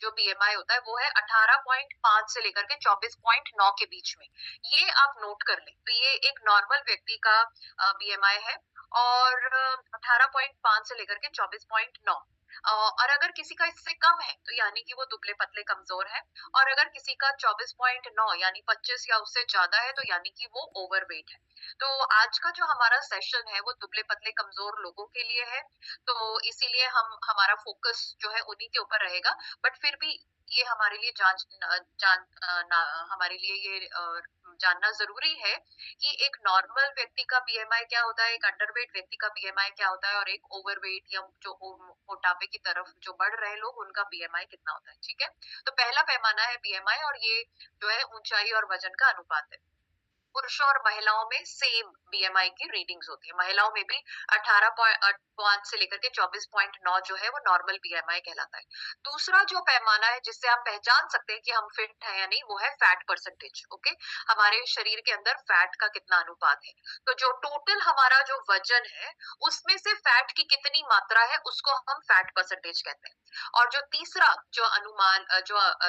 जो बीएमआई होता है वो है 18.5 से लेकर के 24.9 के बीच में। ये आप नोट कर लें। तो ये एक नॉर्मल व्यक्ति का बीएमआई है और 18.5 से लेकर के 24.9। और अगर किसी का इससे कम है तो यानी कि वो दुबले पतले कमजोर है, और अगर किसी का 24.9 यानी 25 या उससे ज्यादा है तो यानी कि वो ओवरवेट है। तो आज का जो हमारा सेशन है वो दुबले पतले कमजोर लोगों के लिए है, तो इसीलिए हम हमारा फोकस जो है उन्हीं के ऊपर रहेगा। बट फिर भी ये हमारे लिए हमारे लिए ये जानना जरूरी है कि एक नॉर्मल व्यक्ति का बीएमआई क्या होता है, एक अंडरवेट व्यक्ति का बीएमआई क्या होता है, और एक ओवरवेट या जो मोटापे की तरफ जो बढ़ रहे लोग उनका बीएमआई कितना होता है। ठीक है, तो पहला पैमाना है बीएमआई, और ये जो है ऊंचाई और वजन का अनुपात है। पुरुषों और महिलाओं में सेम बीएमआई की रीडिंग्स होती है। महिलाओं में भी 18.5 से लेकर के 24.9 जो है वो नॉर्मल बीएमआई कहलाता है। दूसरा जो पैमाना है जिससे हम पहचान सकते हैं कि हम फिट है या नहीं, वो है फैट परसेंटेज। ओके, हमारे शरीर के अंदर फैट का कितना अनुपात है। तो जो टोटल हमारा जो वजन है उसमें से फैट की कितनी मात्रा है उसको हम फैट परसेंटेज कहते हैं। और जो तीसरा जो अनुमान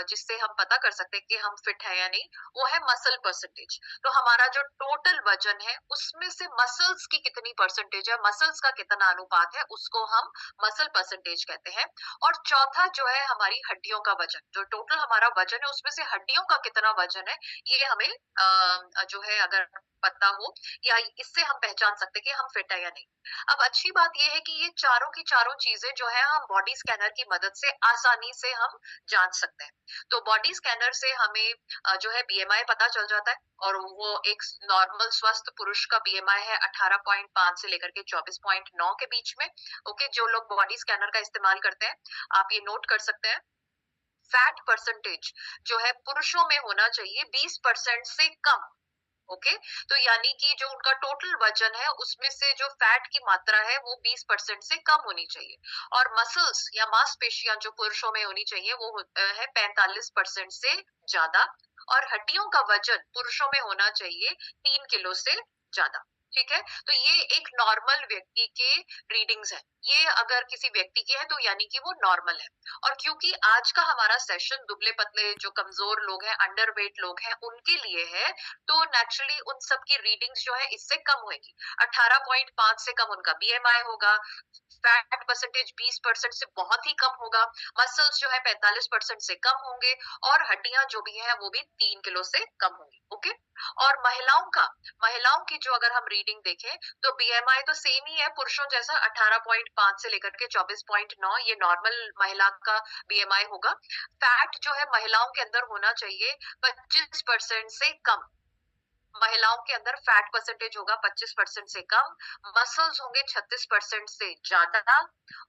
जिससे हम पता कर सकते हैं कि हम फिट है या नहीं, वो है मसल परसेंटेज। तो हमारा जो टोटल वजन है उसमें से मसल्स की कितनी परसेंटेज है, मसल्स का कितना अनुपात है, उसको हम मसल परसेंटेज कहते हैं। और चौथा जो है हमारी हड्डियों का वजन, जो टोटल हमारा वजन है उसमें से हड्डियों का कितना वजन है, ये हमें जो है अगर पता हो या इससे हम पहचान सकते हैं कि हम फिट है या नहीं। अब अच्छी बात यह है कि ये चारों की चारों चीजें जो है हम बॉडी स्कैनर की मदद से आसानी से हम जान सकते हैं। तो बॉडी स्कैनर से हमें जो है बीएमआई पता चल जाता है, और वो एक नॉर्मल स्वस्थ पुरुष का बीएमआई है 18.5 से लेकर के 24.9 के बीच में। ओके, जो लोग बॉडी स्कैनर का इस्तेमाल करते हैं आप ये नोट कर सकते हैं। फैट परसेंटेज जो है पुरुषों में होना चाहिए 20% से कम। ओके, तो यानी कि जो उनका टोटल वजन है उसमें से जो फैट की मात्रा है वो 20% से कम होनी चाहिए। और मसल्स या मांसपेशियां जो पुरुषों में होनी चाहिए वो है 45% से ज्यादा। और हड्डियों का वजन पुरुषों में होना चाहिए 3 किलो से ज्यादा। ठीक है, तो ये एक नॉर्मल व्यक्ति के रीडिंग्स है। ये अगर किसी व्यक्ति की है तो यानी कि वो नॉर्मल है। और क्योंकि आज का हमारा सेशन दुबले पतले जो कमजोर लोग हैं, अंडरवेट लोग हैं, उनके लिए है, तो नेचुरली उन सब की रीडिंग्स जो है इससे कम होगी। 18.5 से कम उनका बीएमआई होगा, फैट परसेंटेज 20% से बहुत ही कम होगा, मसल्स जो है 45% से कम होंगे, और हड्डियां जो भी है वो भी 3 किलो से कम होंगी। ओके, और महिलाओं की जो अगर हम रीडिंग देखें तो बीएमआई तो सेम ही है पुरुषों जैसा, 18.5 से लेकर के 24.9 ये नॉर्मल महिला का बीएमआई होगा। फैट जो है महिलाओं के अंदर होना चाहिए 25% से कम। महिलाओं के अंदर फैट परसेंटेज होगा 25% से कम, मसल्स होंगे 36% से ज्यादा,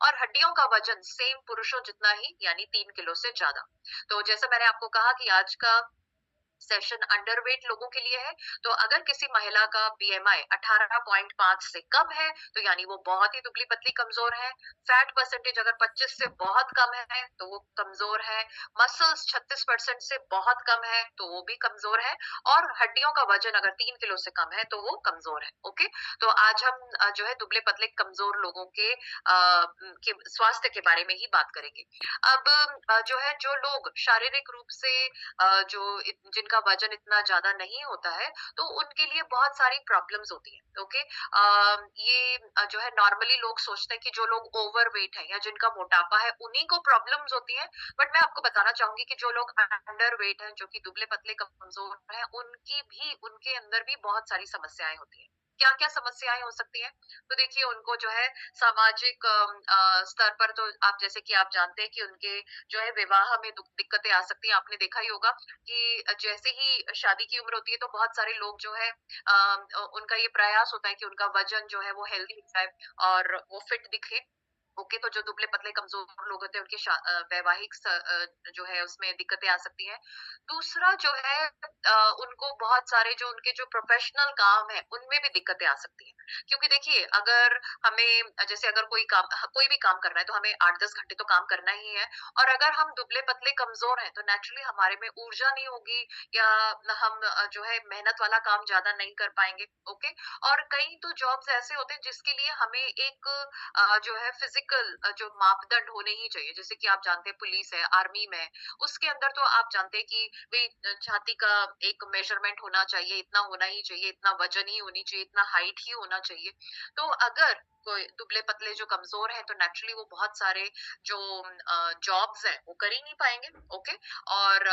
और हड्डियों का वजन सेम पुरुषों जितना ही यानी 3 किलो से ज्यादा। तो जैसा मैंने आपको कहा कि आज का सेशन अंडरवेट लोगों के लिए है, तो अगर किसी महिला का बीएमआई 18.5 से कम है तो यानी वो बहुत ही दुबली पतली कमजोर है। फैट परसेंटेज अगर 25 से बहुत कम है तो वो कमजोर है। मसल्स 36% से बहुत कम है तो वो भी कमजोर है। और हड्डियों का वजन अगर 3 किलो से कम है तो वो कमजोर है। ओके, तो आज हम जो है दुबले पतले कमजोर लोगों के स्वास्थ्य के बारे में ही बात करेंगे। अब जो है जो लोग शारीरिक रूप से जो जिनका वजन इतना ज्यादा नहीं होता है तो उनके लिए बहुत सारी प्रॉब्लम्स होती है। ओके, ये जो है नॉर्मली लोग सोचते हैं कि जो लोग ओवरवेट है या जिनका मोटापा है उन्हीं को प्रॉब्लम्स होती है, बट मैं आपको बताना चाहूंगी कि जो लोग अंडरवेट हैं, जो कि दुबले पतले कमजोर हैं, उनके अंदर भी बहुत सारी समस्याएं होती हैं। क्या क्या समस्याएं हो सकती हैं? तो देखिए, उनको जो है सामाजिक स्तर पर तो आप जैसे कि आप जानते हैं कि उनके जो है विवाह में दिक्कतें आ सकती हैं। आपने देखा ही होगा कि जैसे ही शादी की उम्र होती है तो बहुत सारे लोग जो है उनका ये प्रयास होता है कि उनका वजन जो है वो हेल्दी हो जाए और वो फिट दिखे। ओके, तो जो दुबले पतले कमजोर लोग होते हैं उनके वैवाहिक जो है उसमें दिक्कतें आ सकती हैं। दूसरा जो है उनको बहुत सारे जो उनके जो प्रोफेशनल काम है उनमें भी दिक्कतें आ सकती हैं। क्योंकि देखिए, अगर हमें जैसे अगर कोई भी काम करना है तो हमें 8-10 घंटे तो काम करना ही है। और अगर हम दुबले पतले कमजोर हैं तो नेचुरली हमारे में ऊर्जा नहीं होगी, या हम जो है मेहनत वाला काम ज्यादा नहीं कर पाएंगे। ओके, और कई तो जॉब्स ऐसे होते हैं जिसके लिए हमें एक जो है फिजिकल जो मापदंड होने ही चाहिए, जैसे कि आप जानते हैं पुलिस है, आर्मी में है, उसके अंदर तो आप जानते हैं कि भाई छाती का एक मेजरमेंट होना चाहिए, इतना होना ही चाहिए, इतना वजन ही होनी चाहिए, इतना हाइट ही होना चाहिए। तो अगर कोई दुबले पतले जो कमजोर है तो नेचुरली वो बहुत सारे जो जॉब्स हैं वो कर ही नहीं पाएंगे। ओके। और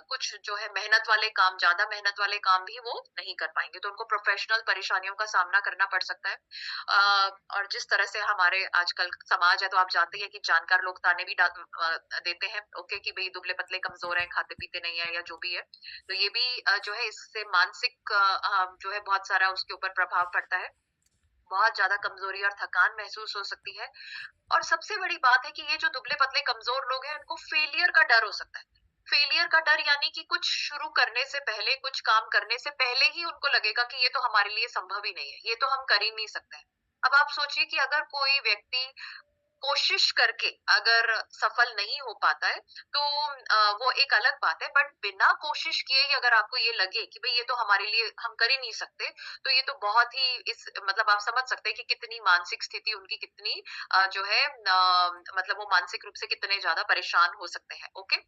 कुछ जो है मेहनत वाले काम, ज्यादा मेहनत वाले काम भी वो नहीं कर पाएंगे, तो उनको प्रोफेशनल परेशानियों का सामना करना पड़ सकता है। और जिस तरह से हमारे आजकल समाज है, तो आप जानते हैं कि जानकार लोग ताने भी देते हैं। ओके, कि भाई दुबले पतले कमजोर हैं, खाते पीते नहीं है या जो भी है। तो ये भी जो है इससे मानसिक जो है बहुत सारा उसके ऊपर प्रभाव पड़ता है। बहुत ज्यादा कमजोरी और थकान महसूस हो सकती है। और सबसे बड़ी बात है कि ये जो दुबले पतले कमजोर लोग हैं उनको फेलियर का डर हो सकता है। फेलियर का डर यानी कि कुछ शुरू करने से पहले, कुछ काम करने से पहले ही उनको लगेगा कि ये तो हमारे लिए संभव ही नहीं है, ये तो हम कर ही नहीं सकते हैं। अब आप सोचिए कि अगर कोई व्यक्ति कोशिश करके अगर सफल नहीं हो पाता है तो वो एक अलग बात है, बट बिना कोशिश किए ही अगर आपको ये लगे कि भाई ये तो हमारे लिए हम कर ही नहीं सकते, तो ये तो बहुत ही इस मतलब आप समझ सकते हैं कि कितनी मानसिक स्थिति उनकी कितनी जो है मतलब वो मानसिक रूप से कितने ज्यादा परेशान हो सकते हैं। ओके।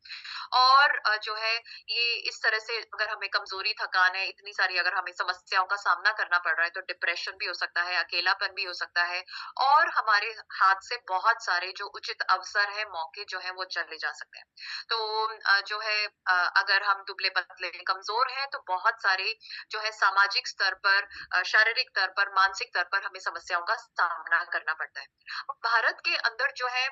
और जो है ये इस तरह से अगर हमें कमजोरी, थकान है, इतनी सारी अगर हमें समस्याओं का सामना करना पड़ रहा है तो डिप्रेशन भी हो सकता है, अकेलापन भी हो सकता है, और हमारे हाथ से बहुत सारे जो उचित अवसर है, मौके जो है वो चले जा सकते हैं। तो जो है अगर हम दुबले पतले कमजोर हैं तो बहुत सारे जो है सामाजिक स्तर पर, शारीरिक स्तर पर, मानसिक स्तर पर हमें समस्याओं का सामना करना पड़ता है। भारत के अंदर जो है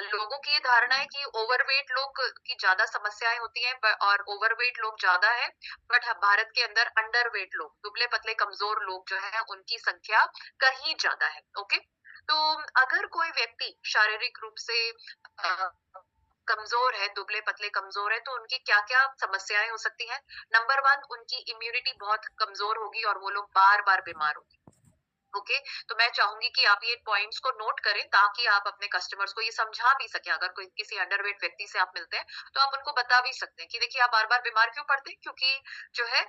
लोगों की ये धारणा है कि ओवरवेट लोग की ज्यादा समस्याएं होती हैं, और ओवरवेट लोग ज्यादा है, बट भारत के अंदर अंडरवेट लोग, दुबले पतले कमजोर लोग जो है उनकी संख्या कहीं ज्यादा है। ओके। तो अगर कोई व्यक्ति शारीरिक रूप से कमजोर है, दुबले पतले कमजोर है, तो उनकी क्या क्या समस्याएं हो सकती हैं। नंबर वन, उनकी इम्यूनिटी बहुत कमजोर होगी और वो लोग बार बार बीमार होंगे। ओके। तो मैं चाहूंगी कि आप ये पॉइंट्स को नोट करें ताकि आप अपने कस्टमर्स को ये समझा भी सके। अगर कोई किसी अंडरवेट व्यक्ति से आप मिलते हैं तो आप उनको बता भी सकते हैं कि देखिए आप बार बार बीमार क्यों पड़ते हैं, क्योंकि जो है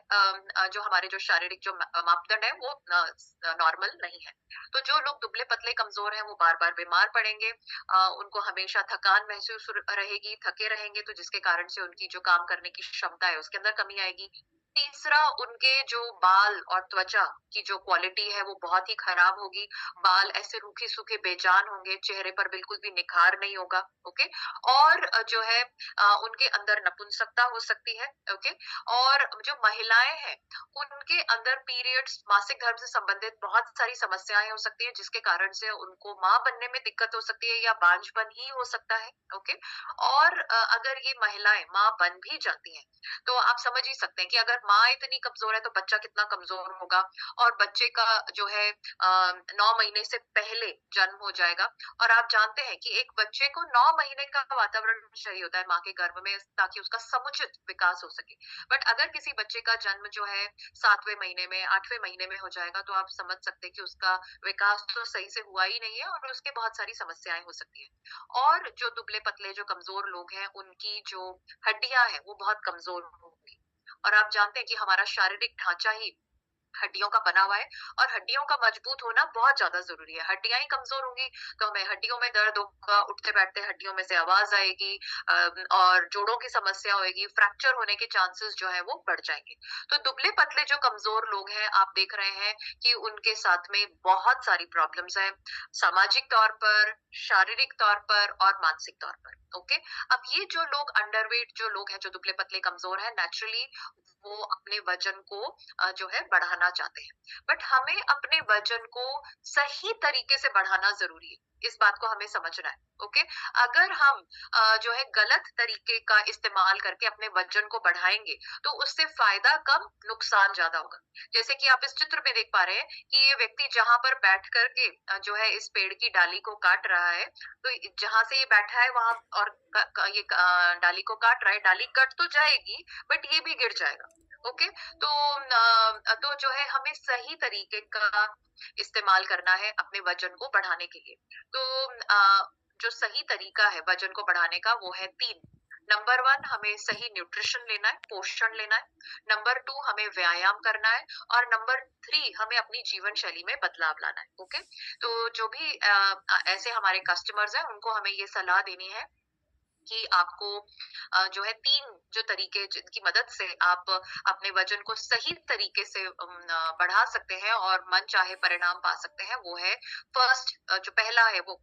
जो हमारे जो शारीरिक जो मापदंड है वो नॉर्मल नहीं है। तो जो लोग दुबले पतले कमजोर हैं वो बार बार बीमार पड़ेंगे, उनको हमेशा थकान महसूस रहेगी, थके रहेंगे, तो जिसके कारण से उनकी जो काम करने की क्षमता है उसके अंदर कमी आएगी। तीसरा, उनके जो बाल और त्वचा की जो क्वालिटी है वो बहुत ही खराब होगी। बाल ऐसे रूखे सूखे बेजान होंगे, चेहरे पर बिल्कुल भी निखार नहीं होगा। ओके। और जो है उनके अंदर नपुंसकता हो सकती है। ओके। और जो महिलाएं हैं उनके अंदर पीरियड्स, मासिक धर्म से संबंधित बहुत सारी समस्याएं हो सकती है, जिसके कारण से उनको माँ बनने में दिक्कत हो सकती है या बांझपन ही हो सकता है। ओके। और अगर ये महिलाएं माँ बन भी जाती हैं तो आप समझ ही सकते हैं कि अगर माँ इतनी कमजोर है तो बच्चा कितना कमजोर होगा। और बच्चे का जो है 9 महीने से पहले जन्म हो जाएगा। और आप जानते हैं कि एक बच्चे को 9 महीने का वातावरण चाहिए होता है माँ के गर्भ में, ताकि उसका समुचित विकास हो सके। बट अगर किसी बच्चे का जन्म जो है 7वें महीने में, 8वें महीने में हो जाएगा, तो आप समझ सकते हैं कि उसका विकास तो सही से हुआ ही नहीं है और उसके बहुत सारी समस्याएं हो सकती है। और जो दुबले पतले जो कमजोर लोग हैं उनकी जो हड्डियां हैं वो बहुत कमजोर होंगी। और आप जानते हैं कि हमारा शारीरिक ढांचा ही हड्डियों का बना हुआ है, और हड्डियों का मजबूत होना बहुत ज्यादा जरूरी है। हड्डियां ही कमजोर होंगी तो हमें हड्डियों में दर्द होगा, उठते बैठते हड्डियों में से आवाज आएगी, और जोड़ों की समस्या होगी, फ्रैक्चर होने के चांसेस जो है वो बढ़ जाएंगे। तो दुबले पतले जो कमजोर लोग हैं आप देख रहे हैं कि उनके साथ में बहुत सारी प्रॉब्लम्स हैं, सामाजिक तौर पर, शारीरिक तौर पर और मानसिक तौर पर। ओके। अब ये जो लोग अंडरवेट जो लोग हैं, जो दुबले पतले कमजोर हैं, नेचुरली वो अपने वजन को जो है बढ़ाना चाहते हैं, बट हमें अपने वजन को सही तरीके से बढ़ाना जरूरी है। इस बात को हमें समझना है। ओके। अगर हम जो है गलत तरीके का इस्तेमाल करके अपने वजन को बढ़ाएंगे तो उससे फायदा कम, नुकसान ज्यादा होगा। जैसे कि आप इस चित्र में देख पा रहे हैं कि ये व्यक्ति जहां पर बैठ करके जो है इस पेड़ की डाली को काट रहा है, तो जहां से ये बैठा है वहां और ये डाली को काट रहा है, डाली कट तो जाएगी बट ये भी गिर जाएगा। ओके। तो तो जो है हमें सही तरीके का इस्तेमाल करना है अपने वजन को बढ़ाने के लिए। तो जो सही तरीका है वजन को बढ़ाने का वो है तीन। नंबर 1 हमें सही न्यूट्रिशन लेना है, पोषण लेना है। नंबर 2 हमें व्यायाम करना है और नंबर 3 हमें अपनी जीवन शैली में बदलाव लाना है। ओके? तो जो भी ऐसे हमारे कस्टमर्स हैं उनको हमें ये सलाह देनी है कि आपको जो है 3 जो तरीके जिनकी मदद से आप अपने वजन को सही तरीके से बढ़ा सकते हैं और मनचाहे परिणाम पा सकते हैं, वो है फर्स्ट जो पहला है वो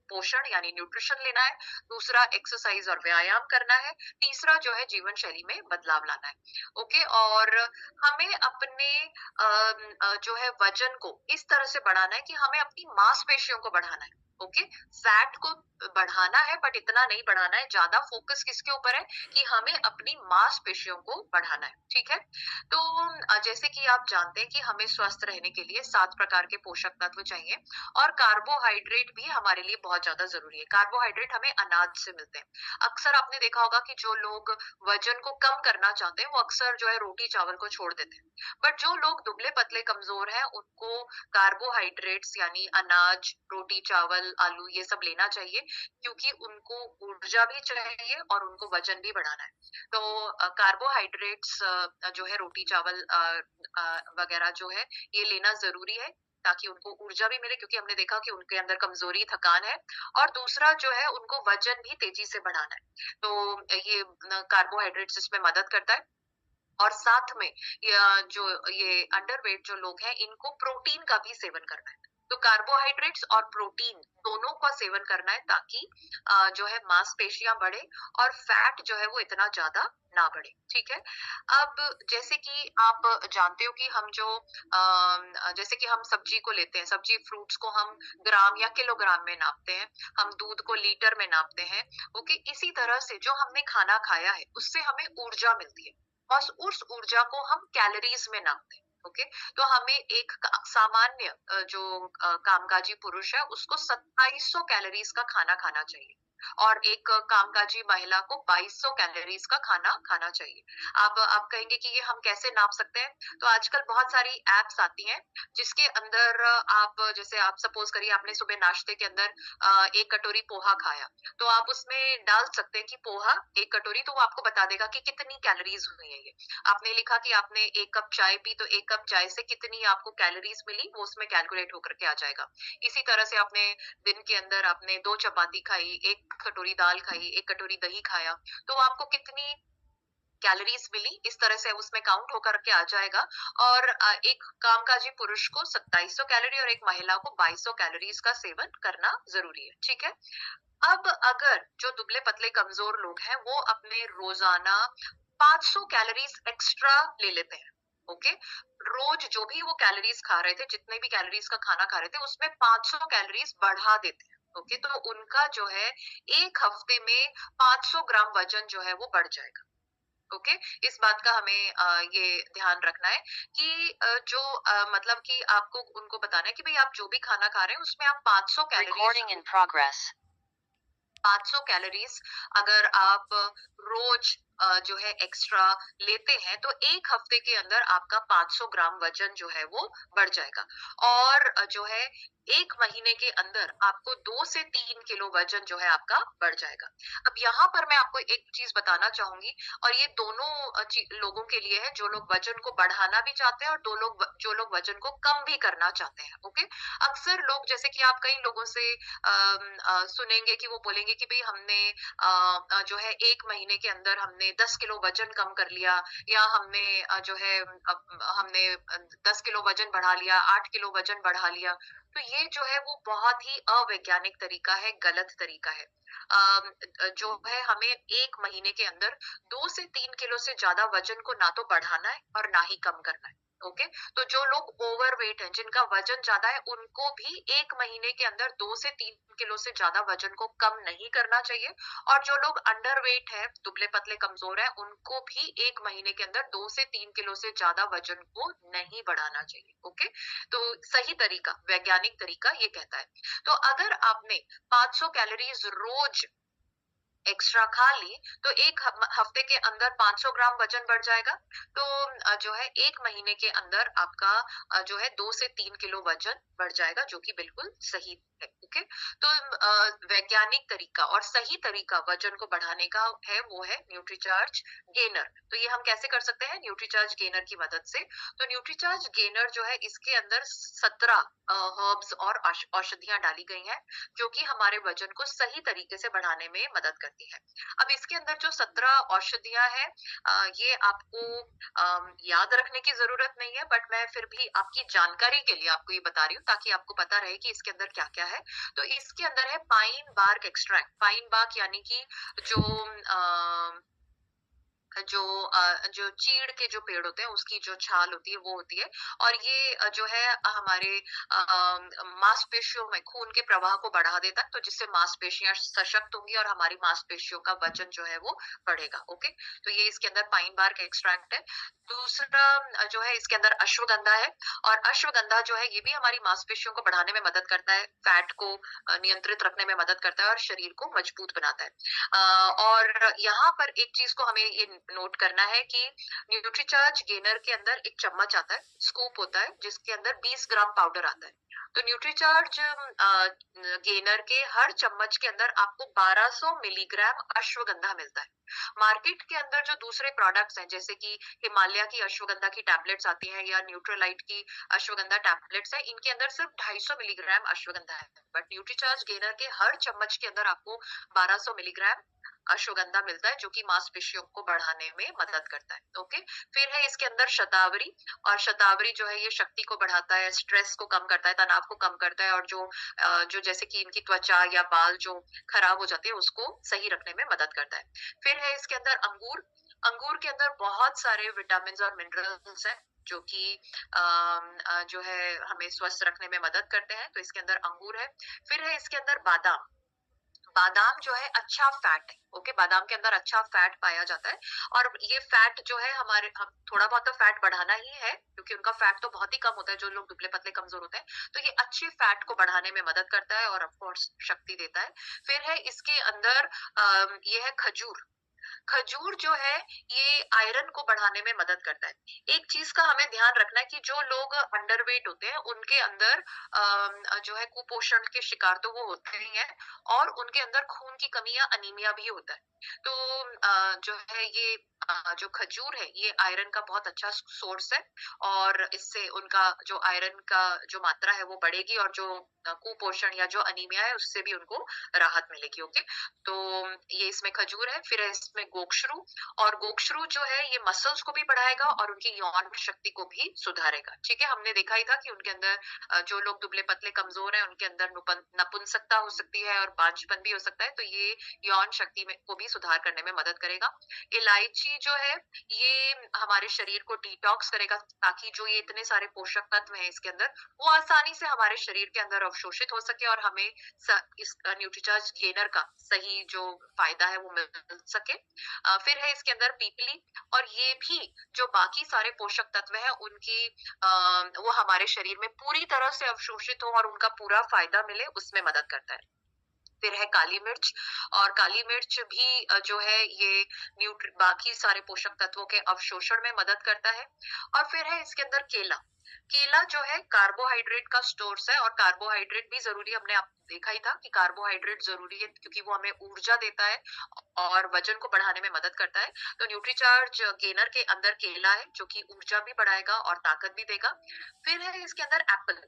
पोषण यानी न्यूट्रिशन लेना है, दूसरा एक्सरसाइज और व्यायाम करना है, तीसरा जो है जीवन शैली में बदलाव लाना है। ओके? और हमें अपने जो है वजन को इस तरह से बढ़ाना है कि हमें अपनी मांसपेशियों को बढ़ाना है। ओके? फैट को बढ़ाना है बट इतना नहीं बढ़ाना है। ज्यादा फोकस किसके ऊपर है कि हमें अपनी मांसपेशियों को बढ़ाना है। ठीक है? तो जैसे कि आप जानते हैं कि हमें स्वस्थ रहने के लिए 7 प्रकार के पोषक तत्व चाहिए और कार्बोहाइड्रेट भी हमारे लिए बहुत ज्यादा जरूरी है। कार्बोहाइड्रेट हमें अनाज से मिलते हैं। अक्सर आपने देखा होगा कि जो लोग वजन को कम करना चाहते हैं वो अक्सर जो है रोटी चावल को छोड़ देते हैं, बट जो लोग दुबले पतले कमजोर हैं उनको कार्बोहाइड्रेट्स यानी अनाज, रोटी चावल, आलू ये सब लेना चाहिए, क्योंकि उनको ऊर्जा भी चाहिए और उनको वजन भी बढ़ाना है। तो कार्बोहाइड्रेट्स जो है रोटी चावल वगैरह जो है ये लेना जरूरी है ताकि उनको ऊर्जा भी मिले, क्योंकि हमने देखा कि उनके अंदर कमजोरी थकान है। और दूसरा जो है उनको वजन भी तेजी से बढ़ाना है, तो ये कार्बोहाइड्रेट्स इसमें मदद करता है। और साथ में जो ये अंडरवेट जो लोग हैं इनको प्रोटीन का भी सेवन करना है। तो कार्बोहाइड्रेट्स और प्रोटीन दोनों का सेवन करना है ताकि जो है मांसपेशियां बढ़े और फैट जो है वो इतना ज्यादा ना बढ़े। ठीक है? अब जैसे कि आप जानते हो कि हम जो जैसे कि हम सब्जी को लेते हैं, सब्जी फ्रूट्स को हम ग्राम या किलोग्राम में नापते हैं, हम दूध को लीटर में नापते हैं। ओके? इसी तरह से जो हमने खाना खाया है उससे हमें ऊर्जा मिलती है और उस ऊर्जा को हम कैलोरीज में नापते हैं। ओके? तो हमें एक सामान्य जो कामकाजी पुरुष है उसको 2700 कैलोरीज का खाना खाना चाहिए और एक कामकाजी महिला को 2200 कैलोरीज का खाना खाना चाहिए। आप कहेंगे कि ये हम कैसे नाप सकते हैं? तो आजकल बहुत सारी एप्स आती हैं जिसके अंदर आप जैसे आप सपोज करिए आपने सुबह नाश्ते के अंदर 1 कटोरी पोहा खाया, तो आप उसमें डाल सकते हैं कि पोहा 1 कटोरी, तो वो आपको बता देगा कि कितनी कैलोरीज हुई है ये। आपने लिखा कि आपने 1 कप चाय पी तो 1 कप चाय से कितनी आपको कैलोरीज मिली वो उसमें कैलकुलेट होकर के आ जाएगा। इसी तरह से आपने दिन के अंदर आपने 2 चपाती खाई, 1 कटोरी दाल खाई, 1 कटोरी दही खाया, तो आपको कितनी कैलोरीज मिली इस तरह से उसमें काउंट होकर के आ जाएगा। और एक कामकाजी पुरुष को 2700 कैलोरी और एक महिला को 2200 कैलोरीज का सेवन करना जरूरी है। ठीक है? अब अगर जो दुबले पतले कमजोर लोग हैं वो अपने रोजाना 500 कैलोरीज एक्स्ट्रा ले लेते हैं। ओके? रोज जो भी वो कैलोरीज खा रहे थे, जितने भी कैलोरीज का खाना खा रहे थे उसमें 500 कैलोरीज बढ़ा देते हैं। ओके? तो उनका जो है एक हफ्ते में 500 ग्राम वजन जो है वो बढ़ जाएगा। ओके? इस बात का हमें ये ध्यान रखना है कि जो मतलब कि आपको उनको बताना है कि भाई आप जो भी खाना खा रहे हैं उसमें आप 500 कैलोरीज 500 कैलोरीज अगर आप रोज जो है एक्स्ट्रा लेते हैं तो एक हफ्ते के अंदर आपका 500 ग्राम वजन जो है वो बढ़ जाएगा। और जो है एक महीने के अंदर आपको 2 से 3 किलो वजन जो है आपका बढ़ जाएगा। अब यहाँ पर मैं आपको एक चीज बताना चाहूंगी और ये दोनों लोगों के लिए है, जो लोग वजन को बढ़ाना भी चाहते हैं और जो लोग वजन को कम भी करना चाहते हैं। ओके? अक्सर लोग जैसे कि आप कई लोगों से सुनेंगे कि वो बोलेंगे कि भाई हमने जो है 1 महीने के अंदर हमने 10 किलो वजन कम कर लिया, या हमने जो है हमने 10 किलो वजन बढ़ा लिया, 8 किलो वजन बढ़ा लिया। तो ये जो है वो बहुत ही अवैज्ञानिक तरीका है, गलत तरीका है। जो है हमें 1 महीने के अंदर 2 से 3 किलो से ज्यादा वजन को ना तो बढ़ाना है और ना ही कम करना है। ओके? तो जो लोग ओवरवेट हैं, जिनका वजन ज्यादा है, उनको भी 1 महीने के अंदर 2 से 3 किलो से ज्यादा वजन को कम नहीं करना चाहिए। और जो लोग अंडरवेट है, दुबले पतले कमजोर है, उनको भी 1 महीने के अंदर 2 से 3 किलो से ज्यादा वजन को नहीं बढ़ाना चाहिए। ओके? तो सही तरीका, वैज्ञानिक तरीका ये कहता है। तो अगर आपने 500 कैलोरीज रोज एक्स्ट्रा खा ली तो एक हफ्ते के अंदर 500 ग्राम वजन बढ़ जाएगा। तो जो है 1 महीने के अंदर आपका जो है 2 से 3 किलो वजन बढ़ जाएगा, जो कि बिल्कुल सही है। ओके, तो वैज्ञानिक तरीका और सही तरीका वजन को बढ़ाने का है वो है न्यूट्रीचार्ज गेनर। तो ये हम कैसे कर सकते हैं न्यूट्रीचार्ज गेनर की मदद से। तो न्यूट्रीचार्ज गेनर जो है इसके अंदर 17 हर्ब्स और औषधियां डाली गई हैं, जो कि हमारे वजन को सही तरीके से बढ़ाने में मदद करती है। अब इसके अंदर जो 17 औषधियां हैं ये आपको याद रखने की जरूरत नहीं है, बट मैं फिर भी आपकी जानकारी के लिए आपको ये बता रही हूँ ताकि आपको पता रहे कि इसके अंदर क्या क्या है। तो इसके अंदर है pine bark extract. Pine bark यानी कि जो जो चीड़ के जो पेड़ होते हैं उसकी जो छाल होती है वो होती है, और ये जो है हमारे मांसपेशियों में खून के प्रवाह को बढ़ा देता है, तो जिससे मांसपेशियां सशक्त होंगी और हमारी मांसपेशियों का वजन जो है वो बढ़ेगा। ओके, तो ये इसके अंदर पाइन बार्क एक्सट्रैक्ट है। दूसरा जो है इसके अंदर अश्वगंधा है, और अश्वगंधा जो है ये भी हमारी मांसपेशियों को बढ़ाने में मदद करता है, फैट को नियंत्रित रखने में मदद करता है और शरीर को मजबूत बनाता है। और यहाँ पर एक चीज को हमें ये नोट करना है कि न्यूट्रीचार्ज गेनर के अंदर एक चम्मच आता है, स्कूप होता है, जिसके अंदर 20 ग्राम पाउडर आता है। तो न्यूट्रीचार्ज गेनर के हर चम्मच के अंदर आपको 1200 मिलीग्राम अश्वगंधा मिलता है। मार्केट के अंदर जो दूसरे प्रोडक्ट्स हैं जैसे कि हिमालय की अश्वगंधा की टैबलेट्स आती हैं या न्यूट्रोलाइट की अश्वगंधा टैबलेट्स है, इनके अंदर सिर्फ 250 मिलीग्राम अश्वगंधा है, बट न्यूट्रीचार्ज गेनर के हर चम्मच के अंदर आपको 1200 मिलीग्राम अश्वगंधा मिलता है, जो कि मांसपेशियों को बढ़ाने में मदद करता है। ओके, फिर है इसके अंदर शतावरी, और शतावरी जो है ये शक्ति को बढ़ाता है, स्ट्रेस को कम करता है, तनाव को कम करता है, और जो जैसे कि इनकी त्वचा या बाल जो खराब हो जाते हैं उसको सही रखने में मदद करता है। फिर है इसके अंदर अंगूर। अंगूर के अंदर बहुत सारे विटामिन और मिनरल्स हैं जो कि जो है हमें स्वस्थ रखने में मदद करते हैं, तो इसके अंदर अंगूर है। फिर है इसके अंदर बादाम। बादाम जो है अच्छा फैट है। ओके, बादाम के अंदर अच्छा फैट पाया जाता है, और ये फैट जो है हमारे हम थोड़ा बहुत तो फैट बढ़ाना ही है क्योंकि उनका फैट तो बहुत ही कम होता है, जो लोग दुबले पतले कमजोर होते हैं, तो ये अच्छे फैट को बढ़ाने में मदद करता है और ऑफ कोर्स शक्ति देता है। फिर है इसके अंदर ये है खजूर। खजूर जो है ये आयरन को बढ़ाने में मदद करता है। एक चीज का हमें ध्यान रखना है कि जो लोग अंडरवेट होते हैं उनके अंदर जो है कुपोषण के शिकार तो वो होते ही हैं, और उनके अंदर खून की कमी या अनीमिया भी होता है। तो जो है ये जो खजूर है ये आयरन का बहुत अच्छा सोर्स है, और इससे उनका जो आयरन का जो मात्रा है वो बढ़ेगी, और जो कुपोषण या जो अनीमिया है उससे भी उनको राहत मिलेगी। ओके, तो ये इसमें खजूर है। फिर है इसमें गोक्षरू, और गोक्षरू जो है ये मसल्स को भी बढ़ाएगा और उनकी यौन शक्ति को भी सुधारेगा। ठीक है, हमने देखा ही था कि उनके अंदर जो लोग दुबले पतले कमजोर हैं उनके अंदर नपुंसकता हो सकती है और बांझपन भी हो सकता है, तो ये यौन शक्ति में को भी सुधार करने में मदद करेगा। इलायची जो है ये हमारे शरीर को डिटॉक्स करेगा, ताकि जो ये इतने सारे पोषक तत्व हैं इसके अंदर वो आसानी से हमारे शरीर के अंदर अवशोषित हो सके और हमें इस न्यूट्रीचार्ज गेनर का सही जो फायदा है वो मिल सके। फिर है इसके अंदर पीपली, और ये भी जो बाकी सारे पोषक तत्व हैं उनकी वो हमारे शरीर में पूरी तरह से अवशोषित हो और उनका पूरा फायदा मिले उसमें मदद करता है। फिर है काली मिर्च, और काली मिर्च भी जो है ये बाकी सारे पोषक तत्वों के अवशोषण में मदद करता है। और फिर है इसके अंदर केला। केला जो है कार्बोहाइड्रेट का स्टोर्स है, और कार्बोहाइड्रेट भी जरूरी, हमने आप देखा ही था कि कार्बोहाइड्रेट जरूरी है क्योंकि वो हमें ऊर्जा देता है और वजन को बढ़ाने में मदद करता है। तो न्यूट्रीचार्ज गेनर के अंदर केला है जो कि ऊर्जा भी बढ़ाएगा और ताकत भी देगा। फिर है इसके अंदर एप्पल,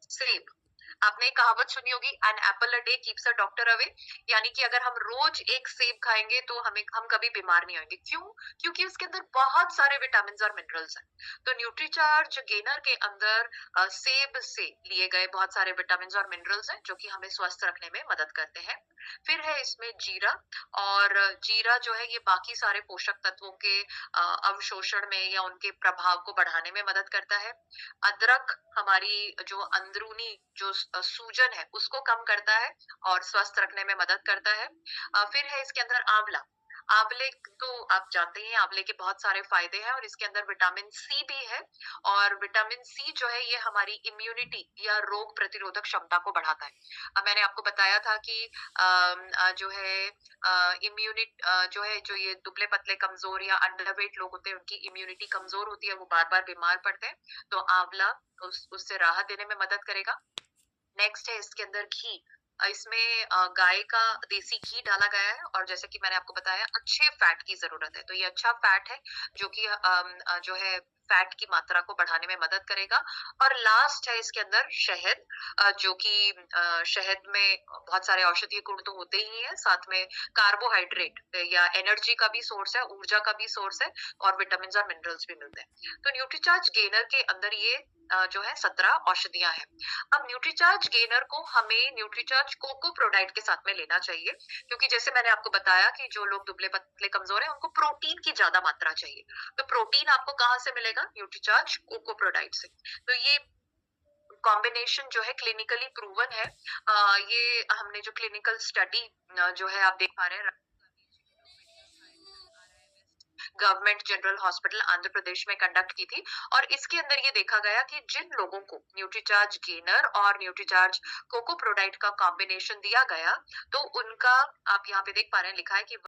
सेब। आपने एक कहावत सुनी होगी, an apple a day keeps a doctor away, यानी कि अगर हम रोज एक सेब खाएंगे तो हम कभी बीमार नहीं होंगे। क्यों? क्योंकि उसके अंदर बहुत सारे विटामिन और मिनरल्स हैं। तो न्यूट्रीचार्ज गेनर के अंदर सेब से लिए गए बहुत सारे विटामिन और मिनरल्स हैं जो कि हमें स्वस्थ रखने में मदद करते हैं। फिर है इसमें जीरा, और जीरा जो है ये बाकी सारे पोषक तत्वों के अवशोषण में या उनके प्रभाव को बढ़ाने में मदद करता है। अदरक हमारी जो अंदरूनी जो सूजन है उसको कम करता है और स्वस्थ रखने में मदद करता है। फिर है इसके अंदर आंवला। आंवले तो आप जानते ही हैं आंवले के बहुत सारे फायदे हैं और इसके अंदर विटामिन सी भी है और विटामिन सी जो है ये हमारी इम्यूनिटी या रोग प्रतिरोधक क्षमता को बढ़ाता है। अब मैंने आपको बताया था कि जो है इम्यूनिट जो है जो ये दुबले-पतले कमज़ोर या अंडरवेट लोग होते हैं उनकी इम्यूनिटी कमज़ोर होती है, वो बार-बार बीमार पड़ते हैं, तो आंवला उससे राहत देने में मदद करेगा। नेक्स्ट है इसके अंदर घी। इसमें गाय का देसी घी डाला गया है और जैसे कि मैंने आपको बताया अच्छे फैट की ज़रूरत है। तो ये अच्छा फैट है जो कि जो है फैट की मात्रा को बढ़ाने में मदद करेगा और लास्ट है इसके अंदर शहद जो कि शहद में बहुत सारे औषधीय गुण तो होते ही हैं, साथ में कार्बोहाइड्रेट या एनर्जी का भी सोर्स है, ऊर्जा का भी सोर्स है और विटामिन्स और मिनरल्स भी मिलते हैं। तो न्यूट्रीचार्ज गेनर के अंदर ये जो है 17 औषधियाँ हैं। अब न्यूट्रीचार्ज गेनर को हमें न्यूट्रीचार्ज कोको प्रोडाइट के साथ में लेना चाहिए क्योंकि जैसे मैंने आपको बताया कि जो लोग दुबले पतले कमजोर हैं उनको प्रोटीन की ज्यादा मात्रा चाहिए। तो प्रोटीन आपको कहाँ से मिलेगा? न्यूट्रीचार्ज कोको प्रोडाइट से। तो ये कॉम्बिनेशन जो है क्लिनिकली प्रूवन है। ये हमने जो क्लिनिकल स्टडी जो है आप देख पा रहे हैं government general hospital Andhra Pradesh में कंडक्ट की थी और इसके अंदर ये देखा गया कि जिन लोगों को न्यूट्रीचार्ज गेनर और न्यूट्रीचार्ज कोको प्रोडाइट का कॉम्बिनेशन दिया गया तो उनका आप यहाँ पे देख पा रहे हैं लिखा है कि